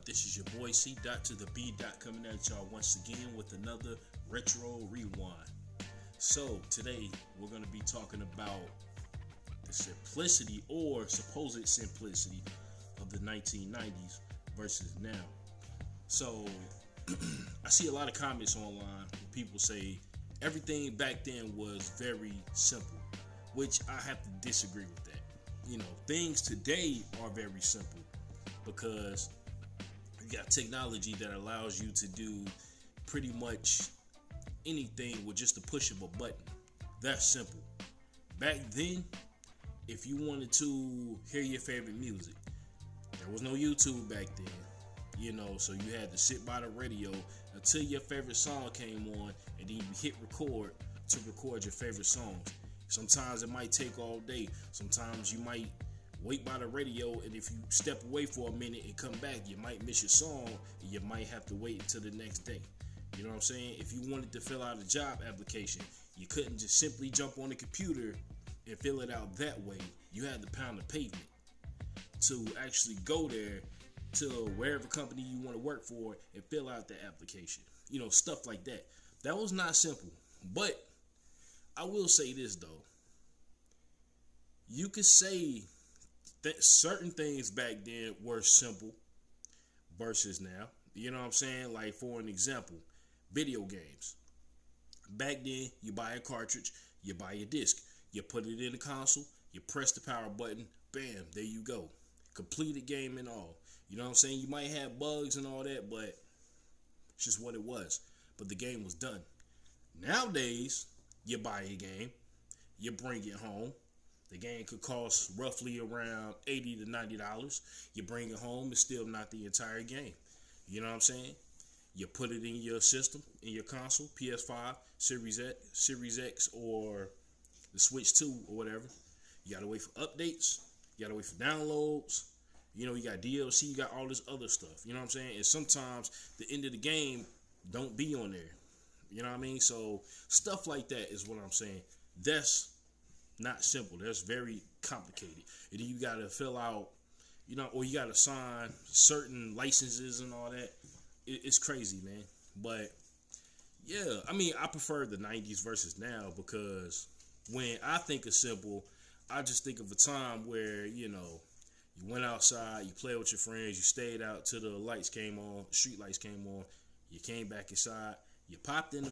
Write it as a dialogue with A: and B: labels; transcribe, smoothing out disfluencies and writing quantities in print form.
A: up? This is your boy C. To the B. Coming at y'all once again with another retro rewind. So today we're going to be talking about the simplicity or supposed simplicity of the 1990s versus now. So I see a lot of comments online where people say everything back then was very simple, which I have to disagree with that. You know, things today are very simple because you got technology that allows you to do pretty much anything with just the push of a button. That's simple. Back then, if you wanted to hear your favorite music, there was no YouTube back then. You know, so you had to sit by the radio until your favorite song came on, and then you hit record to record your favorite songs. Sometimes it might take all day. Sometimes you might wait by the radio, and if you step away for a minute and come back, you might miss your song, and you might have to wait until the next day. You know what I'm saying? If you wanted to fill out a job application, you couldn't just simply jump on the computer and fill it out that way. You had to pound the pavement to actually go there to wherever company you want to work for and fill out the application. You know, stuff like that. That was not simple. But I will say this though. You could say that certain things back then were simple versus now. You know what I'm saying? Like, for an example, video games. Back then, you buy a cartridge, you buy a disc, you put it in the console, you press the power button, bam, there you go. Completed game and all. You know what I'm saying? You might have bugs and all that, but it's just what it was. But the game was done. Nowadays, you buy a game, you bring it home. The game could cost roughly around $80 to $90. You bring it home, it's still not the entire game. You know what I'm saying? You put it in your system, in your console, PS5, Series X, or the Switch 2 or whatever. You gotta wait for updates. You gotta wait for downloads. You know, you got DLC, you got all this other stuff. You know what I'm saying? And sometimes the end of the game don't be on there. You know what I mean? So stuff like that is what I'm saying. That's not simple. That's very complicated. And then you got to fill out, you know, or you got to sign certain licenses and all that. It's crazy, man. But yeah, I mean, I prefer the 90s versus now because when I think of simple, I just think of a time where, you know, you went outside, you played with your friends, you stayed out till the lights came on, street lights came on, you came back inside, you popped in the